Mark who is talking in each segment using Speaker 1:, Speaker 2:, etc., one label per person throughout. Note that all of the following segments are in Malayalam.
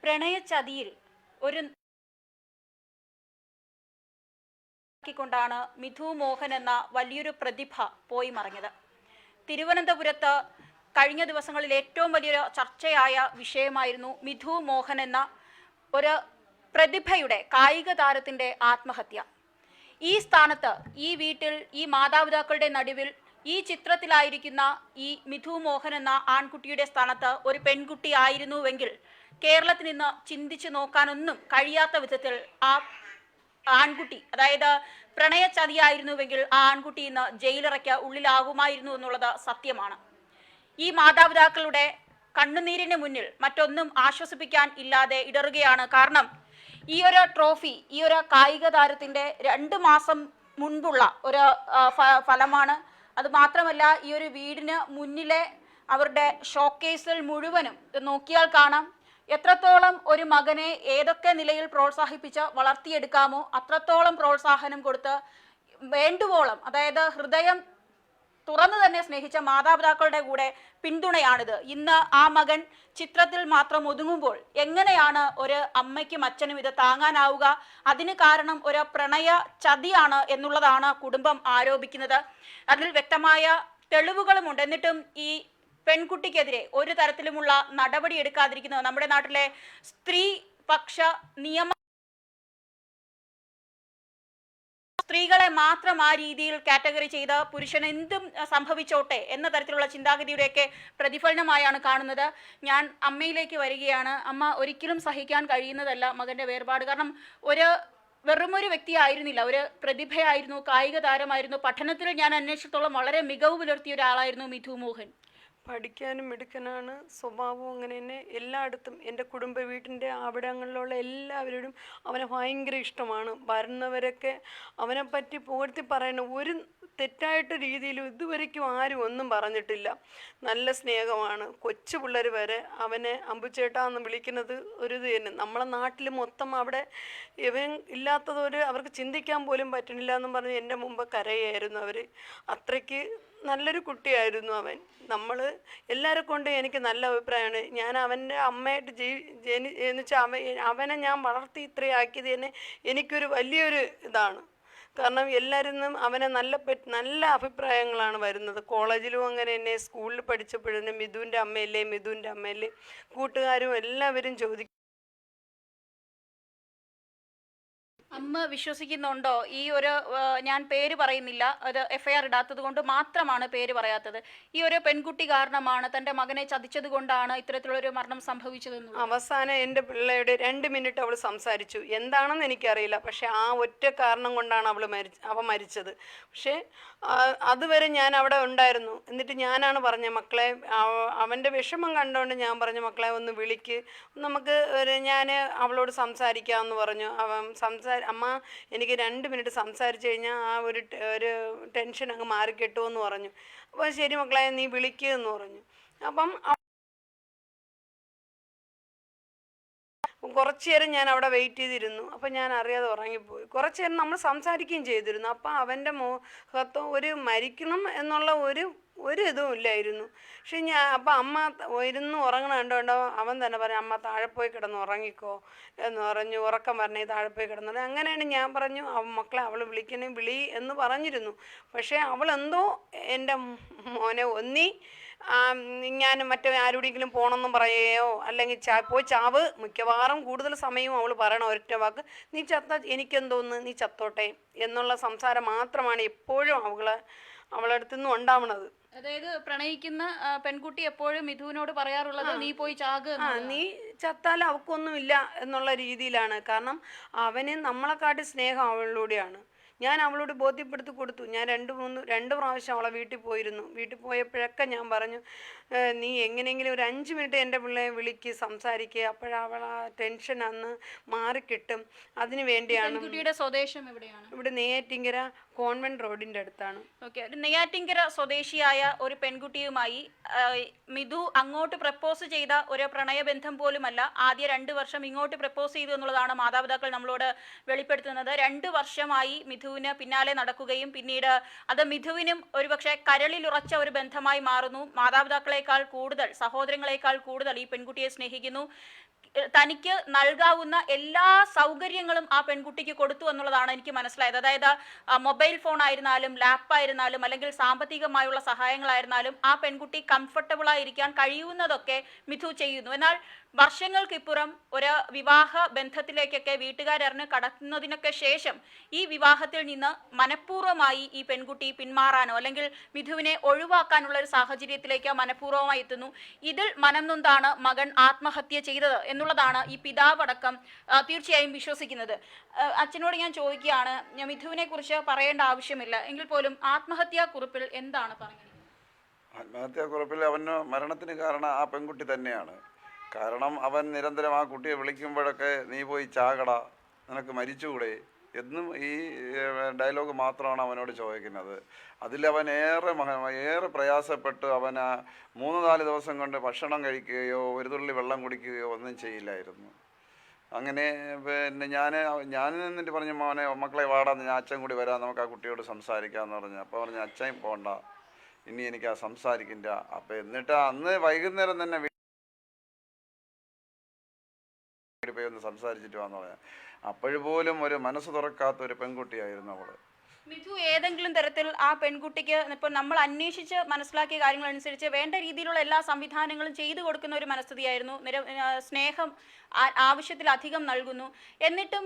Speaker 1: പ്രണയചതിയിൽ ഒരു ാണ് മിഥു മോഹൻ എന്ന വലിയൊരു പ്രതിഭ പോയി മറഞ്ഞത്. തിരുവനന്തപുരത്ത് കഴിഞ്ഞ ദിവസങ്ങളിൽ ഏറ്റവും വലിയൊരു ചർച്ചയായ വിഷയമായിരുന്നു മിഥു മോഹൻ എന്ന ഒരു പ്രതിഭയുടെ കായിക താരത്തിന്റെ ആത്മഹത്യ. ഈ സ്ഥാനത്ത്, ഈ വീട്ടിൽ, ഈ മാതാപിതാക്കളുടെ നടുവിൽ, ഈ ചിത്രത്തിലായിരിക്കുന്ന ഈ മിഥു മോഹൻ എന്ന ആൺകുട്ടിയുടെ സ്ഥാനത്ത് ഒരു പെൺകുട്ടി ആയിരുന്നുവെങ്കിൽ കേരളത്തിൽ നിന്ന് ചിന്തിച്ചു നോക്കാനൊന്നും കഴിയാത്ത വിധത്തിൽ ആ ആൺകുട്ടി, അതായത് പ്രണയചതിയായിരുന്നുവെങ്കിൽ ആ ആൺകുട്ടി ഇന്ന് ജയിലിറയ്ക്ക് ഉള്ളിലാകുമായിരുന്നു എന്നുള്ളത് സത്യമാണ്. ഈ മാതാപിതാക്കളുടെ കണ്ണുനീരിന് മുന്നിൽ മറ്റൊന്നും ആശ്വസിപ്പിക്കാൻ ഇല്ലാതെ ഇടറുകയാണ്. കാരണം ഈ ഒരു ട്രോഫി, ഈ ഒരു കായിക താരത്തിന്റെ 2 മാസം മുൻപുള്ള ഒരു ഫലമാണ്. അത് മാത്രമല്ല, ഈ ഒരു വീടിന് മുന്നിലെ അവരുടെ ഷോക്കേസിൽ മുഴുവനും നോക്കിയാൽ കാണാം എത്രത്തോളം ഒരു മകനെ ഏതൊക്കെ നിലയിൽ പ്രോത്സാഹിപ്പിച്ച് വളർത്തിയെടുക്കാമോ അത്രത്തോളം പ്രോത്സാഹനം കൊടുത്ത് വേണ്ടുവോളം, അതായത് ഹൃദയം തുറന്നു തന്നെ സ്നേഹിച്ച മാതാപിതാക്കളുടെ കൂടെ പിന്തുണയാണിത്. ഇന്ന് ആ മകൻ ചിത്രത്തിൽ മാത്രം ഒതുങ്ങുമ്പോൾ എങ്ങനെയാണ് ഒരു അമ്മയ്ക്കും അച്ഛനും ഇത് താങ്ങാനാവുക? അതിന് കാരണം ഒരു പ്രണയ ചതിയാണ് എന്നുള്ളതാണ് കുടുംബം ആരോപിക്കുന്നത്. അതിൽ വ്യക്തമായ തെളിവുകളുമുണ്ട്. എന്നിട്ടും ഈ പെൺകുട്ടിക്കെതിരെ ഒരു തരത്തിലുമുള്ള നടപടി എടുക്കാതിരിക്കുന്നത് നമ്മുടെ നാട്ടിലെ സ്ത്രീപക്ഷ നിയമ സ്ത്രീകളെ മാത്രം ആ രീതിയിൽ കാറ്റഗറി ചെയ്ത് പുരുഷൻ എന്തും സംഭവിച്ചോട്ടെ എന്ന തരത്തിലുള്ള ചിന്താഗതിയുടെയൊക്കെ പ്രതിഫലനമായാണ് കാണുന്നത്. ഞാൻ അമ്മയിലേക്ക് വരികയാണ്. അമ്മ, ഒരിക്കലും സഹിക്കാൻ കഴിയുന്നതല്ല മകന്റെ വേർപാട്. കാരണം വെറുമൊരു വ്യക്തിയായിരുന്നില്ല, ഒരു പ്രതിഭയായിരുന്നു, കായിക താരമായിരുന്നു. പഠനത്തിൽ ഞാൻ അന്വേഷിച്ചിടത്തോളം വളരെ മികവ് പുലർത്തിയ ഒരാളായിരുന്നു മിഥു മോഹൻ.
Speaker 2: പഠിക്കാനും മിടുക്കനാണ്, സ്വഭാവവും അങ്ങനെ തന്നെ. എല്ലായിടത്തും എൻ്റെ കുടുംബ വീട്ടിൻ്റെ അവിടങ്ങളിലുള്ള എല്ലാവരോടും അവനെ ഭയങ്കര ഇഷ്ടമാണ്. വരുന്നവരൊക്കെ അവനെപ്പറ്റി പുകഴ്ത്തി പറയുന്ന ഒരു തെറ്റായിട്ട് രീതിയിലും ഇതുവരയ്ക്കും ആരും ഒന്നും പറഞ്ഞിട്ടില്ല. നല്ല സ്നേഹമാണ്. കൊച്ചു പിള്ളേർ വരെ അവനെ അമ്പുച്ചേട്ടാന്ന് വിളിക്കുന്നത് ഒരു ഇത് തന്നെ. നമ്മളെ നാട്ടിൽ മൊത്തം അവിടെ ഇവൻ ഇല്ലാത്തതൊരു അവർക്ക് ചിന്തിക്കാൻ പോലും പറ്റണില്ല എന്നും പറഞ്ഞ് എൻ്റെ മുമ്പ് കരയായിരുന്നു അവർ. അത്രയ്ക്ക് നല്ലൊരു കുട്ടിയായിരുന്നു അവൻ. നമ്മൾ എല്ലാവരെ കൊണ്ടും എനിക്ക് നല്ല അഭിപ്രായമാണ്. ഞാൻ അവൻ്റെ അമ്മയായിട്ട് ജനിച്ചാൽ അവനെ ഞാൻ വളർത്തി ഇത്രയാക്കിയത് തന്നെ എനിക്കൊരു വലിയൊരു ഇതാണ്. കാരണം എല്ലാവരിൽ നിന്നും അവനെ നല്ല അഭിപ്രായങ്ങളാണ് വരുന്നത്. കോളേജിലും അങ്ങനെ തന്നെ, സ്കൂളിൽ പഠിച്ചപ്പോഴേ മിഥുവിൻ്റെ അമ്മയല്ലേ കൂട്ടുകാരും എല്ലാവരും ചോദിക്കും.
Speaker 1: അമ്മ വിശ്വസിക്കുന്നുണ്ടോ ഈ ഒരു, ഞാൻ പേര് പറയുന്നില്ല, അത് FIR ഇടാത്തത് കൊണ്ട് മാത്രമാണ് പേര് പറയാത്തത്, ഈ ഒരു പെൺകുട്ടി കാരണമാണ്, തൻ്റെ മകനെ ചതിച്ചത് കൊണ്ടാണ് ഇത്തരത്തിലുള്ളൊരു മരണം സംഭവിച്ചതെന്ന്?
Speaker 2: അവസാനം എൻ്റെ പിള്ളയുടെ 2 മിനിറ്റ് അവൾ സംസാരിച്ചു. എന്താണെന്ന് എനിക്കറിയില്ല, പക്ഷെ ആ ഒറ്റ കാരണം കൊണ്ടാണ് അവൻ മരിച്ചത്. പക്ഷേ അതുവരെ ഞാൻ അവിടെ ഉണ്ടായിരുന്നു. എന്നിട്ട് ഞാനാണ് പറഞ്ഞത്, മക്കളെ, അവൻ്റെ വിഷമം കണ്ടുകൊണ്ട് ഞാൻ പറഞ്ഞു, മക്കളെ ഒന്ന് വിളിക്ക്, നമുക്ക് ഞാൻ അവളോട് സംസാരിക്കാമെന്ന് പറഞ്ഞു. അമ്മ, എനിക്ക് 2 മിനിറ്റ് സംസാരിച്ചു കഴിഞ്ഞാൽ ആ ഒരു ടെൻഷൻ അങ്ങ് മാറിക്കിട്ടുമെന്ന് പറഞ്ഞു. അപ്പോൾ ശരി മക്കളെ, നീ വിളിക്കുക എന്ന് പറഞ്ഞു. അപ്പം കുറച്ച് നേരം ഞാൻ അവിടെ വെയിറ്റ് ചെയ്തിരുന്നു. അപ്പം ഞാൻ അറിയാതെ ഉറങ്ങിപ്പോയി. കുറച്ച് നേരം നമ്മൾ സംസാരിക്കുകയും ചെയ്തിരുന്നു. അപ്പം അവൻ്റെ മുഖത്ത് ഒരു മരിക്കണം എന്നുള്ള ഒരു ഇതും ഇല്ലായിരുന്നു. പക്ഷെ അപ്പം അമ്മ ഇരുന്ന് ഉറങ്ങണ കണ്ടോ അവൻ തന്നെ പറഞ്ഞു, അമ്മ താഴെ പോയി കിടന്ന് ഉറങ്ങിക്കോ എന്ന് പറഞ്ഞു. ഉറക്കം പറഞ്ഞേ താഴെ പോയി കിടന്നു. അങ്ങനെയാണ് ഞാൻ പറഞ്ഞു, മക്കളെ അവൾ വിളി എന്ന് പറഞ്ഞിരുന്നു. പക്ഷേ അവളെന്തോ എൻ്റെ മോനെ ഞാൻ മറ്റേ ആരോടെങ്കിലും പോകണമെന്നും പറയുകയോ അല്ലെങ്കിൽ പോയി ചാവ്, മിക്കവാറും കൂടുതൽ സമയവും അവൾ പറയണം ഒരൊറ്റ വാക്ക്, നീ എനിക്കെന്തോന്ന്, നീ ചത്തോട്ടെ എന്നുള്ള സംസാരം മാത്രമാണ് എപ്പോഴും അവളടുത്തു നിന്നും ഉണ്ടാവണത്.
Speaker 1: അതായത് പ്രണയിക്കുന്ന പെൺകുട്ടി എപ്പോഴും മിഥുവിനോട് പറയാറുള്ളത്, നീ പോയി ചാക്,
Speaker 2: നീ ചത്താൽ അവക്കൊന്നുമില്ല എന്നുള്ള രീതിയിലാണ്. കാരണം അവന് നമ്മളെക്കാട്ടി സ്നേഹം അവളിലൂടെയാണ്. ഞാൻ അവളോട് ബോധ്യപ്പെടുത്തി കൊടുത്തു. ഞാൻ 2 പ്രാവശ്യം അവളെ വീട്ടിൽ പോയിരുന്നു. വീട്ടിൽ പോയപ്പോഴൊക്കെ ഞാൻ പറഞ്ഞു, നീ എങ്ങനെയെങ്കിലും ഒരു 5 മിനിറ്റ് എൻ്റെ പിള്ളയെ വിളിക്ക്, സംസാരിക്കുക, അപ്പോഴവൾ ആ ടെൻഷൻ അന്ന് മാറിക്കിട്ടും. അതിന് വേണ്ടിയാണ്.
Speaker 1: കുട്ടിയുടെ സ്വദേശം എവിടെയാണ്?
Speaker 2: ഇവിടെ നെയ്യാറ്റിങ്കര കോൺവെന്റ് റോഡിൻ്റെ അടുത്താണ്.
Speaker 1: ഓക്കെ. നെയ്യാറ്റിങ്കര സ്വദേശിയായ ഒരു പെൺകുട്ടിയുമായി മിഥു അങ്ങോട്ട് പ്രപ്പോസ് ചെയ്ത ഒരു പ്രണയബന്ധം പോലുമല്ല. ആദ്യ 2 വർഷം ഇങ്ങോട്ട് പ്രപ്പോസ് ചെയ്തു എന്നുള്ളതാണ് മാതാപിതാക്കൾ നമ്മളോട് വെളിപ്പെടുത്തുന്നത്. 2 വർഷമായി മിഥുവിന് പിന്നാലെ നടക്കുകയും പിന്നീട് അത് മിഥുവിനും ഒരുപക്ഷെ കരളിലുറച്ച ഒരു ബന്ധമായി മാറുന്നു. മാതാപിതാക്കളെക്കാൾ കൂടുതൽ, സഹോദരങ്ങളെക്കാൾ കൂടുതൽ ഈ പെൺകുട്ടിയെ സ്നേഹിക്കുന്നു. തനിക്ക് നൽകാവുന്ന എല്ലാ സൗകര്യങ്ങളും ആ പെൺകുട്ടിക്ക് കൊടുത്തു എന്നുള്ളതാണ് എനിക്ക് മനസ്സിലായത്. അതായത് മൊബൈൽ ഫോൺ ആയിരുന്നാലും ലാപ്പായിരുന്നാലും അല്ലെങ്കിൽ സാമ്പത്തികമായുള്ള സഹായങ്ങളായിരുന്നാലും ആ പെൺകുട്ടി കംഫർട്ടബിൾ ആയിരിക്കാൻ കഴിയുന്നതൊക്കെ മിഥു ചെയ്യുന്നു. എന്നാൽ വർഷങ്ങൾക്കിപ്പുറം ഒരു വിവാഹ ബന്ധത്തിലേക്കൊക്കെ വീട്ടുകാരറിഞ്ഞ് കടക്കുന്നതിനൊക്കെ ശേഷം ഈ വിവാഹത്തിൽ നിന്ന് മനഃപൂർവ്വമായി ഈ പെൺകുട്ടി പിന്മാറാനോ അല്ലെങ്കിൽ മിഥുവിനെ ഒഴിവാക്കാനുള്ള ഒരു സാഹചര്യത്തിലേക്ക് മനഃപൂർവ്വമായി എത്തുന്നു. ഇതിൽ മനം നൊന്താണ് മകൻ ആത്മഹത്യ ചെയ്തത് എന്നുള്ളതാണ് ഈ പിതാവടക്കം തീർച്ചയായും വിശ്വസിക്കുന്നത്. അച്ഛനോട് ഞാൻ ചോദിക്കുകയാണ്, മിഥുവിനെ കുറിച്ച് പറയേണ്ട ആവശ്യമില്ല എങ്കിൽ പോലും ആത്മഹത്യാ കുറിപ്പിൽ എന്താണ് പറഞ്ഞത്?
Speaker 3: ആത്മഹത്യാക്കുറിപ്പിൽ അവന് മരണത്തിന് കാരണം ആ പെൺകുട്ടി തന്നെയാണ്. കാരണം അവൻ നിരന്തരം ആ കുട്ടിയെ വിളിക്കുമ്പോഴൊക്കെ നീ പോയി ചാകട, നിനക്ക് മരിച്ചുകൂടെ എന്നും ഈ ഡയലോഗ് മാത്രമാണ് അവനോട് ചോദിക്കുന്നത്. അതിലവൻ ഏറെ പ്രയാസപ്പെട്ട് അവൻ 3-4 ദിവസം കൊണ്ട് ഭക്ഷണം കഴിക്കുകയോ ഒരു തുള്ളി വെള്ളം കുടിക്കുകയോ ഒന്നും ചെയ്യില്ലായിരുന്നു. അങ്ങനെ പിന്നെ ഞാൻ എന്നിട്ട് പറഞ്ഞു, മോനെ മക്കളെ വാടാന്ന്, ഞാൻ അച്ഛൻ കൂടി വരാം, നമുക്ക് ആ കുട്ടിയോട് സംസാരിക്കാമെന്ന് പറഞ്ഞു. അപ്പോൾ പറഞ്ഞു അച്ഛൻ പോണ്ട, ഇനി എനിക്ക് ആ സംസാരിക്കില്ല. അപ്പം എന്നിട്ട് അന്ന് വൈകുന്നേരം തന്നെ പോയി ഒന്ന് സംസാരിച്ചിട്ട് വന്നു പറയാം. അപ്പോഴുപോലും ഒരു മനസ്സ് തുറക്കാത്ത ഒരു പെൺകുട്ടിയായിരുന്നു അവള്.
Speaker 1: മിഥു ഏതെങ്കിലും തരത്തിൽ ആ പെൺകുട്ടിക്ക് ഇപ്പോൾ നമ്മൾ അന്വേഷിച്ച് മനസ്സിലാക്കിയ കാര്യങ്ങളനുസരിച്ച് വേണ്ട രീതിയിലുള്ള എല്ലാ സംവിധാനങ്ങളും ചെയ്തു കൊടുക്കുന്ന ഒരു മനസ്ഥിതിയായിരുന്നു. സ്നേഹം ആവശ്യത്തിലധികം നൽകുന്നു. എന്നിട്ടും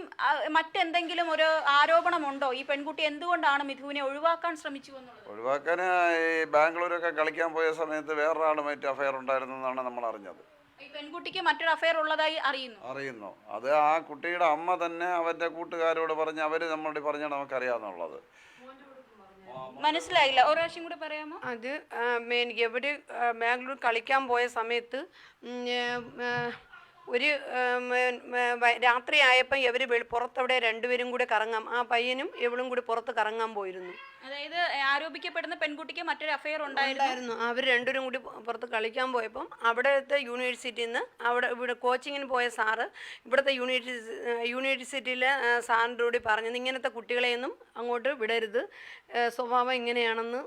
Speaker 1: മറ്റെന്തെങ്കിലും ഒരു ആരോപണമുണ്ടോ? ഈ പെൺകുട്ടി എന്തുകൊണ്ടാണ് മിഥുവിനെ ഒഴിവാക്കാൻ ശ്രമിച്ചു എന്നുള്ളത്?
Speaker 3: ഒഴിവാക്കാൻ ഈ ബാംഗ്ലൂരൊക്കെ കളിക്കാൻ പോയ സമയത്ത് വേറൊരാളുമായിട്ട് അഫയർ ഉണ്ടായിരുന്നു എന്നാണ് നമ്മൾ അറിഞ്ഞത്.
Speaker 1: ഈ പെൺകുട്ടിക്ക് മറ്റൊരു അഫയർ ഉള്ളതായി അറിയുന്നു.
Speaker 3: അത് ആ കുട്ടിയുടെ അമ്മ തന്നെ അവരുടെ കൂട്ടുകാരോട് പറഞ്ഞ് അവര് നമ്മളോട് പറഞ്ഞാൽ നമുക്കറിയാന്നുള്ളത്.
Speaker 1: മനസ്സിലായില്ല, ഒരു പ്രാവശ്യം കൂടെ പറയാമോ?
Speaker 2: അത് എവിടെ ബാംഗ്ലൂർ കളിക്കാൻ പോയ സമയത്ത് ഒരു രാത്രി ആയപ്പോൾ ഇവർ പുറത്തവിടെ രണ്ടുപേരും കൂടെ കറങ്ങാം, ആ പയ്യനും ഇവളും കൂടി പുറത്ത് കറങ്ങാൻ പോയിരുന്നു.
Speaker 1: അതായത് ആരോപിക്കപ്പെടുന്ന പെൺകുട്ടിക്ക് മറ്റൊരു അഫയർ ഉണ്ടായിരുന്നു.
Speaker 2: അവർ രണ്ടുപേരും കൂടി പുറത്ത് കളിക്കാൻ പോയപ്പം അവിടുത്തെ യൂണിവേഴ്സിറ്റിയിൽ നിന്ന് ഇവിടെ കോച്ചിങ്ങിന് പോയ സാറ് ഇവിടുത്തെ യൂണിവേഴ്സിറ്റിയിലെ സാറിൻ്റെ കൂടി പറഞ്ഞത് ഇങ്ങനത്തെ കുട്ടികളെയൊന്നും അങ്ങോട്ട് വിടരുത്, സ്വഭാവം ഇങ്ങനെയാണെന്ന്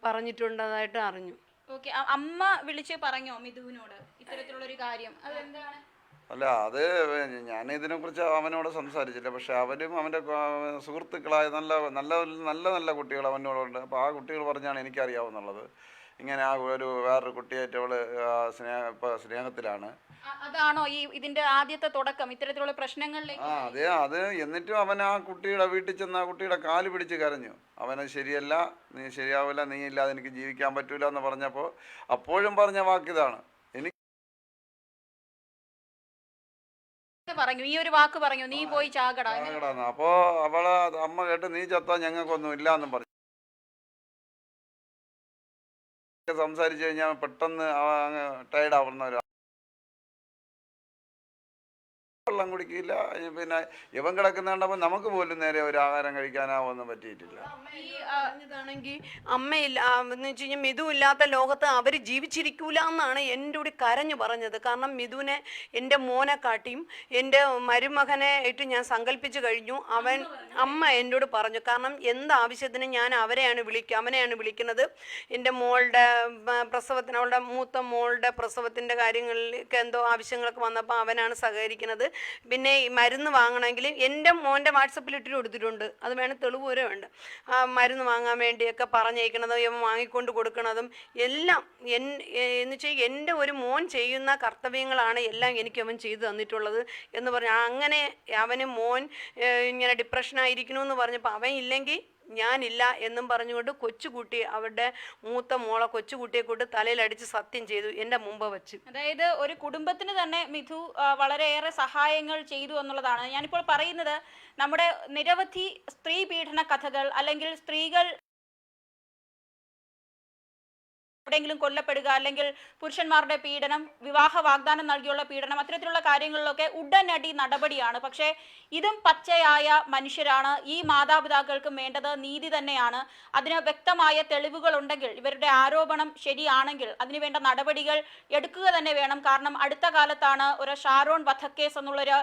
Speaker 2: പറഞ്ഞിട്ടുണ്ടതായിട്ട് അറിഞ്ഞു.
Speaker 1: ഓക്കെ, അമ്മ വിളിച്ച് പറഞ്ഞോ മിഥുവിനോട് ഇത്തരത്തിലുള്ളൊരു കാര്യം? അതെന്താണ്?
Speaker 3: അല്ല, അത് ഞാൻ ഇതിനെക്കുറിച്ച് അവനോട് സംസാരിച്ചില്ല. പക്ഷെ അവനും അവൻ്റെ സുഹൃത്തുക്കളായ നല്ല നല്ല നല്ല നല്ല കുട്ടികൾ അവനോടുണ്ട്. അപ്പോൾ ആ കുട്ടികൾ പറഞ്ഞാണ് എനിക്കറിയാവുന്നുള്ളത്. ഇങ്ങനെ ആ വേറൊരു കുട്ടിയായിട്ട് അവള് സ്നേഹത്തിലാണ്.
Speaker 1: അതാണോ ഇതിന്റെ ആദ്യത്തെ തുടക്കം ഇത്തരത്തിലുള്ള പ്രശ്നങ്ങളിലേക്ക്?
Speaker 3: അതെ, അത് എന്നിട്ടും അവൻ ആ കുട്ടിയുടെ വീട്ടിൽ ചെന്ന് ആ കുട്ടിയുടെ കാല് പിടിച്ച് കരഞ്ഞു. അവന് ശരിയല്ല, നീ ശരിയാവില്ല, നീ ഇല്ലാതെ എനിക്ക് ജീവിക്കാൻ പറ്റൂല എന്ന് പറഞ്ഞപ്പോൾ അപ്പോഴും പറഞ്ഞ വാക്കിതാണ്,
Speaker 1: പറഞ്ഞു ഈ ഒരു വാക്ക് പറഞ്ഞു, നീ പോയി ചാകട.
Speaker 3: അപ്പോ അവളെ അമ്മ കേട്ട് നീ ചത്താ ഞങ്ങൾക്കൊന്നും ഇല്ല എന്നും പറഞ്ഞു. സംസാരിച്ചു കഴിഞ്ഞാൽ പെട്ടെന്ന് അങ്ങ് ടയർഡ് ആവുന്നവരാ. വെള്ളം കുടിക്കില്ല. പിന്നെ ഇവൻ കിടക്കുന്ന കണ്ടപ്പോൾ നമുക്ക് പോലും നേരെ ഒരു ആഹാരം കഴിക്കാനാവൊന്നും പറ്റിയിട്ടില്ല.
Speaker 2: ാണെങ്കിൽ അമ്മയില്ല എന്ന് വെച്ച് കഴിഞ്ഞാൽ മിഥു ഇല്ലാത്ത ലോകത്ത് അവർ ജീവിച്ചിരിക്കൂല എന്നാണ് എൻ്റെ കൂടി കരഞ്ഞു പറഞ്ഞത്. കാരണം മിഥുവിനെ എൻ്റെ മോനെ കാട്ടിയും എൻ്റെ മരുമകനെ ആയിട്ട് ഞാൻ സങ്കല്പിച്ചു കഴിഞ്ഞു. അമ്മ എന്നോട് പറഞ്ഞു. കാരണം എന്താവശ്യത്തിന് ഞാൻ അവനെയാണ് വിളിക്കുന്നത്. എൻ്റെ മോളുടെ പ്രസവത്തിന്, അവളുടെ മൂത്ത മോളുടെ പ്രസവത്തിൻ്റെ കാര്യങ്ങളിലേക്ക് എന്തോ ആവശ്യങ്ങളൊക്കെ വന്നപ്പോൾ അവനാണ് സഹകരിക്കുന്നത്. പിന്നെ ഈ മരുന്ന് വാങ്ങണമെങ്കിൽ എൻ്റെ മോൻ്റെ വാട്സപ്പിൽ ഇട്ടിട്ട് കൊടുത്തിട്ടുണ്ട്, അത് വേണം തെളിവ് വരെ വേണ്ട. മരുന്ന് വാങ്ങാൻ വേണ്ടിയൊക്കെ പറഞ്ഞേക്കുന്നതും ഇവൻ വാങ്ങിക്കൊണ്ട് കൊടുക്കുന്നതും എല്ലാം എന്ന് വെച്ചാൽ എൻ്റെ ഒരു മോൻ ചെയ്യുന്ന കർത്തവ്യങ്ങളാണ് എല്ലാം എനിക്ക് അവൻ ചെയ്തു തന്നിട്ടുള്ളത് എന്ന് പറഞ്ഞു. അങ്ങനെ അവന് മോൻ ഇങ്ങനെ ഡിപ്രഷനായിരിക്കണമെന്ന് പറഞ്ഞപ്പോൾ അവൻ ഇല്ലെങ്കിൽ ഞാനില്ല എന്നും പറഞ്ഞുകൊണ്ട് കൊച്ചുകുട്ടി, അവരുടെ മൂത്ത മോളെ കൊച്ചുകുട്ടിയെ കൊണ്ട് തലയിലടിച്ച് സത്യം ചെയ്തു എൻ്റെ മുമ്പ് വെച്ച്.
Speaker 1: അതായത് ഒരു കുടുംബത്തിന് തന്നെ മിഥു വളരെയേറെ സഹായങ്ങൾ ചെയ്തു എന്നുള്ളതാണ്. ഞാനിപ്പോൾ പറയുന്നത് നമ്മുടെ നിരവധി സ്ത്രീ പീഡന കഥകൾ അല്ലെങ്കിൽ സ്ത്രീകൾ എവിടെയെങ്കിലും കൊല്ലപ്പെടുക അല്ലെങ്കിൽ പുരുഷന്മാരുടെ പീഡനം, വിവാഹ വാഗ്ദാനം നൽകിയുള്ള പീഡനം, അത്തരത്തിലുള്ള കാര്യങ്ങളിലൊക്കെ ഉടനടി നടപടിയാണ്. പക്ഷേ ഇതും പച്ചയായ മനുഷ്യരാണ്. ഈ മാതാപിതാക്കൾക്കും വേണ്ടത് നീതി തന്നെയാണ്. അതിന് വ്യക്തമായ തെളിവുകൾ ഉണ്ടെങ്കിൽ, ഇവരുടെ ആരോപണം ശരിയാണെങ്കിൽ അതിനുവേണ്ട നടപടികൾ എടുക്കുക തന്നെ വേണം. കാരണം അടുത്ത കാലത്താണ് ഒരു ഷാരോൺ വധക്കേസ് എന്നുള്ളൊരു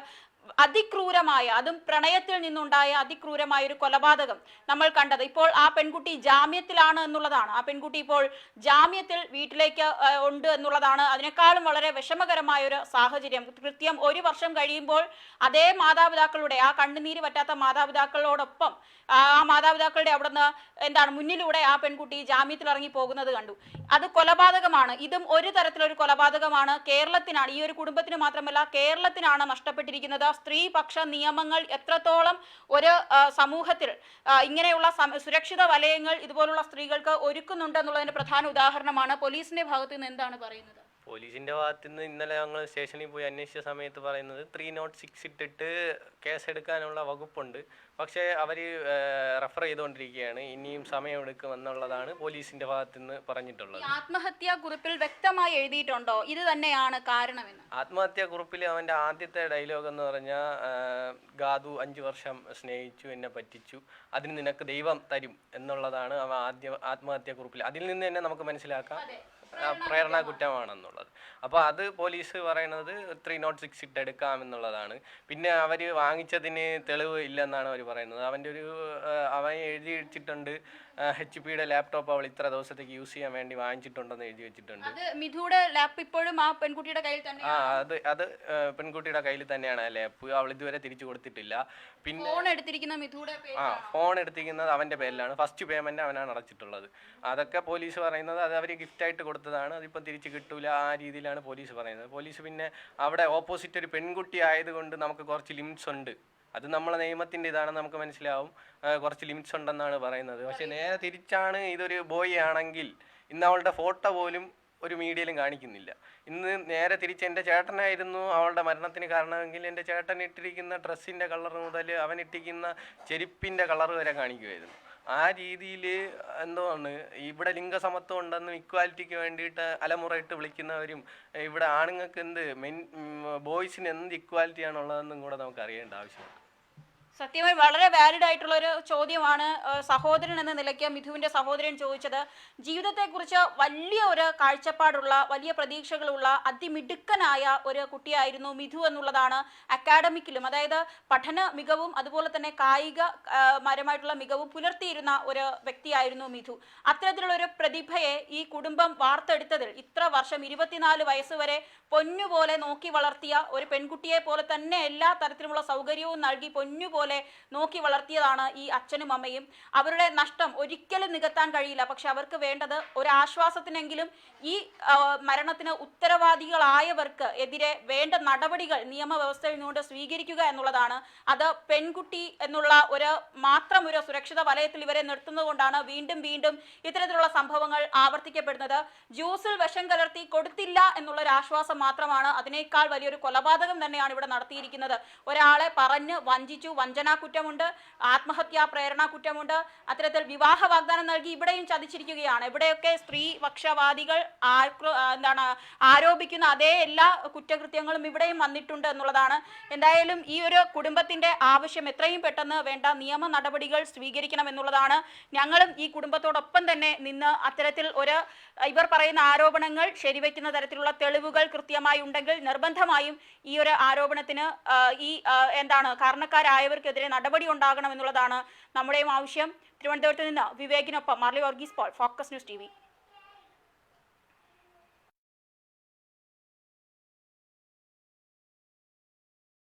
Speaker 1: അതിക്രൂരമായ, അതും പ്രണയത്തിൽ നിന്നുണ്ടായ അതിക്രൂരമായ ഒരു കൊലപാതകം നമ്മൾ കണ്ടത്. ഇപ്പോൾ ആ പെൺകുട്ടി ജാമ്യത്തിലാണ് എന്നുള്ളതാണ്. ആ പെൺകുട്ടി ഇപ്പോൾ ജാമ്യത്തിൽ വീട്ടിലേക്ക് ഉണ്ട് എന്നുള്ളതാണ്. അതിനേക്കാളും വളരെ വിഷമകരമായ ഒരു സാഹചര്യം. കൃത്യം 1 വർഷം കഴിയുമ്പോൾ അതേ മാതാപിതാക്കളുടെ, ആ കണ്ണുനീര് പറ്റാത്ത മാതാപിതാക്കളോടൊപ്പം ആ മാതാപിതാക്കളുടെ അവിടുന്ന് മുന്നിലൂടെ ആ പെൺകുട്ടി ജാമ്യത്തിൽ ഇറങ്ങി പോകുന്നത് കണ്ടു. അത് കൊലപാതകമാണ്. ഇതും ഒരു തരത്തിലൊരു കൊലപാതകമാണ്. കേരളത്തിനാണ്, ഈ ഒരു കുടുംബത്തിന് മാത്രമല്ല കേരളത്തിനാണ് നഷ്ടപ്പെട്ടിരിക്കുന്നത്. സ്ത്രീപക്ഷ നിയമങ്ങൾ എത്രത്തോളം ഒരു സമൂഹത്തിൽ ഇങ്ങനെയുള്ള സുരക്ഷിത വലയങ്ങൾ ഇതുപോലുള്ള സ്ത്രീകൾക്ക് ഒരുക്കുന്നുണ്ടെന്നുള്ളതിന്റെ പ്രധാന ഉദാഹരണമാണ്. പോലീസിന്റെ ഭാഗത്ത് നിന്ന് എന്താണ് പറയുന്നത്?
Speaker 4: പോലീസിൻ്റെ ഭാഗത്തു നിന്ന് ഇന്നലെ ഞങ്ങൾ സ്റ്റേഷനിൽ പോയി അന്വേഷിച്ച സമയത്ത് പറയുന്നത് 306 ഇട്ടിട്ട് കേസെടുക്കാനുള്ള വകുപ്പുണ്ട്, പക്ഷേ അവർ റെഫർ ചെയ്തുകൊണ്ടിരിക്കുകയാണ്, ഇനിയും സമയമെടുക്കുമെന്നുള്ളതാണ് പോലീസിൻ്റെ ഭാഗത്തു നിന്ന് പറഞ്ഞിട്ടുള്ളത്.
Speaker 1: ആത്മഹത്യാ കുറിപ്പിൽ വ്യക്തമായി എഴുതിയിട്ടുണ്ടോ ഇത് തന്നെയാണ് കാരണമെന്ന്?
Speaker 4: ആത്മഹത്യാ കുറിപ്പിൽ അവൻ്റെ ആദ്യത്തെ ഡയലോഗ് എന്ന് പറഞ്ഞാൽ, ഗാദു 5 വർഷം സ്നേഹിച്ചു, എന്നെ പറ്റിച്ചു, അതിന് നിനക്ക് ദൈവം തരും എന്നുള്ളതാണ് അവൻ ആദ്യ ആത്മഹത്യാ കുറിപ്പിൽ. അതിൽ നിന്ന് തന്നെ നമുക്ക് മനസ്സിലാക്കാം പ്രേരണ കുറ്റമാണെന്നുള്ളത്. അപ്പോൾ അത് പോലീസ് പറയുന്നത് 306 ഇട്ടെടുക്കാമെന്നുള്ളതാണ്. പിന്നെ അവർ വാങ്ങിച്ചതിന് തെളിവ് ഇല്ലെന്നാണ് അവർ പറയുന്നത്. അവൻ എഴുതി വെച്ചിട്ടുണ്ട്, HP-യുടെ ലാപ്ടോപ്പ് അവൾ ഇത്ര ദിവസത്തേക്ക് യൂസ് ചെയ്യാൻ വേണ്ടി വാങ്ങിച്ചിട്ടുണ്ടെന്ന് എഴുതി വെച്ചിട്ടുണ്ട്.
Speaker 1: മിഥുയുടെ ലാപ്പ് ഇപ്പോഴും ആ പെൺകുട്ടിയുടെ കയ്യിൽ തന്നെ?
Speaker 4: അത് പെൺകുട്ടിയുടെ കയ്യിൽ തന്നെയാണ് ആ ലാപ്പ്. അവൾ ഇതുവരെ തിരിച്ചു കൊടുത്തിട്ടില്ല. പിന്നെ
Speaker 1: ഫോൺ എടുത്തിരിക്കുന്ന മിഥുയുടെ
Speaker 4: ഫോൺ എടുത്തിരിക്കുന്നത് അവൻ്റെ പേരിലാണ്. ഫസ്റ്റ് പേയ്മെന്റ് അവനാണ് അടച്ചിട്ടുള്ളത്. അതൊക്കെ പോലീസ് പറയുന്നത് അത് അവർ ഗിഫ്റ്റായിട്ട് കൊടുത്തതാണ്, അതിപ്പം തിരിച്ച് കിട്ടൂല, ആ രീതിയിലാണ് പോലീസ് പറയുന്നത്. പോലീസ് പിന്നെ അവിടെ ഓപ്പോസിറ്റ് ഒരു പെൺകുട്ടി ആയതുകൊണ്ട് നമുക്ക് കുറച്ച് ലിമിറ്റ്സ് ഉണ്ട്, അത് നമ്മളെ നിയമത്തിൻ്റെ ഇതാണെന്ന് നമുക്ക് മനസ്സിലാവും, കുറച്ച് ലിമിറ്റ്സ് ഉണ്ടെന്നാണ് പറയുന്നത്. പക്ഷെ നേരെ തിരിച്ചാണ്, ഇതൊരു ബോയ് ആണെങ്കിൽ ഇന്ന് അവളുടെ ഫോട്ടോ പോലും ഒരു മീഡിയയിലും കാണിക്കുന്നില്ല. ഇന്ന് നേരെ തിരിച്ച് എൻ്റെ ചേട്ടനായിരുന്നു അവളുടെ മരണത്തിന് കാരണമെങ്കിൽ എൻ്റെ ചേട്ടൻ ഇട്ടിരിക്കുന്ന ഡ്രസ്സിൻ്റെ കളർ മുതൽ അവൻ ഇട്ടിരിക്കുന്ന ചെരുപ്പിൻ്റെ കളർ വരെ കാണിക്കുമായിരുന്നു. ആ രീതിയിൽ എന്താണ് ഇവിടെ ലിംഗസമത്വം ഉണ്ടെന്നും ഇക്വാലിറ്റിക്ക് വേണ്ടിയിട്ട് അലമുറയിട്ട് വിളിക്കുന്നവരും, ഇവിടെ ആണുങ്ങൾക്ക് ബോയ്സിന് എന്ത് ഇക്വാലിറ്റിയാണുള്ളതെന്നും കൂടെ നമുക്ക് അറിയേണ്ട ആവശ്യമുണ്ട്.
Speaker 1: സത്യമായി വളരെ വാലിഡ് ആയിട്ടുള്ള ഒരു ചോദ്യമാണ് സഹോദരൻ എന്ന നിലയ്ക്ക് മിഥുവിന്റെ സഹോദരൻ ചോദിച്ചത്. ജീവിതത്തെക്കുറിച്ച് വലിയ ഒരു കാഴ്ചപ്പാടുള്ള, വലിയ പ്രതീക്ഷകളുള്ള, അതിമിടുക്കനായ ഒരു കുട്ടിയായിരുന്നു മിഥു എന്നുള്ളതാണ്. അക്കാഡമിക്കിലും, അതായത് പഠന മികവും അതുപോലെ തന്നെ കായികപരമായിട്ടുള്ള മികവും പുലർത്തിയിരുന്ന ഒരു വ്യക്തിയായിരുന്നു മിഥു. അത്തരത്തിലുള്ള ഒരു പ്രതിഭയെ ഈ കുടുംബം വാർത്തെടുത്തതിൽ ഇത്ര വർഷം 24 വയസ്സ് വരെ പൊന്നുപോലെ നോക്കി വളർത്തിയ ഒരു പെൺകുട്ടിയെ പോലെ തന്നെ എല്ലാ തരത്തിലുമുള്ള സൗകര്യവും നൽകി പൊന്നുപോലെ നോക്കി വളർത്തിയതാണ് ഈ അച്ഛനും അമ്മയും. അവരുടെ നഷ്ടം ഒരിക്കലും നികത്താൻ കഴിയില്ല. പക്ഷെ അവർക്ക് വേണ്ടത് ഒരു ആശ്വാസത്തിനെങ്കിലും ഈ മരണത്തിന് ഉത്തരവാദികളായവർക്ക് എതിരെ വേണ്ട നടപടികൾ നിയമവ്യവസ്ഥയിൽ നിന്നുകൊണ്ട് സ്വീകരിക്കുക എന്നുള്ളതാണ്. അത് പെൺകുട്ടി എന്നുള്ള മാത്രം ഒരു സുരക്ഷിത വലയത്തിൽ ഇവരെ നിർത്തുന്നത് കൊണ്ടാണ് വീണ്ടും വീണ്ടും ഇത്തരത്തിലുള്ള സംഭവങ്ങൾ ആവർത്തിക്കപ്പെടുന്നത്. ജ്യൂസിൽ വിഷം കലർത്തി കൊടുത്തില്ല എന്നുള്ള ഒരു ആശ്വാസം മാത്രമാണ്. അതിനേക്കാൾ വലിയൊരു കൊലപാതകം തന്നെയാണ് ഇവിടെ നടത്തിയിരിക്കുന്നത്. ഒരാളെ പറഞ്ഞ് വഞ്ചിച്ചു, വഞ്ചനാ കുറ്റമുണ്ട്, ആത്മഹത്യാ പ്രേരണാ കുറ്റമുണ്ട്, അത്തരത്തിൽ വിവാഹ വാഗ്ദാനം നൽകി ഇവിടെയും ചതിച്ചിരിക്കുകയാണ്. ഇവിടെയൊക്കെ സ്ത്രീപക്ഷവാദികൾ ആരോപിക്കുന്ന അതേ എല്ലാ കുറ്റകൃത്യങ്ങളും ഇവിടെയും വന്നിട്ടുണ്ട് എന്നുള്ളതാണ്. എന്തായാലും ഈ ഒരു കുടുംബത്തിന്റെ ആവശ്യം എത്രയും പെട്ടെന്ന് വേണ്ട നിയമ നടപടികൾ സ്വീകരിക്കണം എന്നുള്ളതാണ്. ഞങ്ങളും ഈ കുടുംബത്തോടൊപ്പം തന്നെ നിന്ന് അത്തരത്തിൽ ഇവർ പറയുന്ന ആരോപണങ്ങൾ ശരിവയ്ക്കുന്ന തരത്തിലുള്ള തെളിവുകൾ കൃത്യമായി ഉണ്ടെങ്കിൽ നിർബന്ധമായും ഈ ഒരു ആരോപണത്തിന് കാരണക്കാരായവർക്കെതിരെ നടപടി ഉണ്ടാകണം എന്നുള്ളതാണ് നമ്മുടെയും ആവശ്യം. തിരുവനന്തപുരത്ത് നിന്ന് വിവേകിനൊപ്പം Marli Varghese Paul, focus news TV.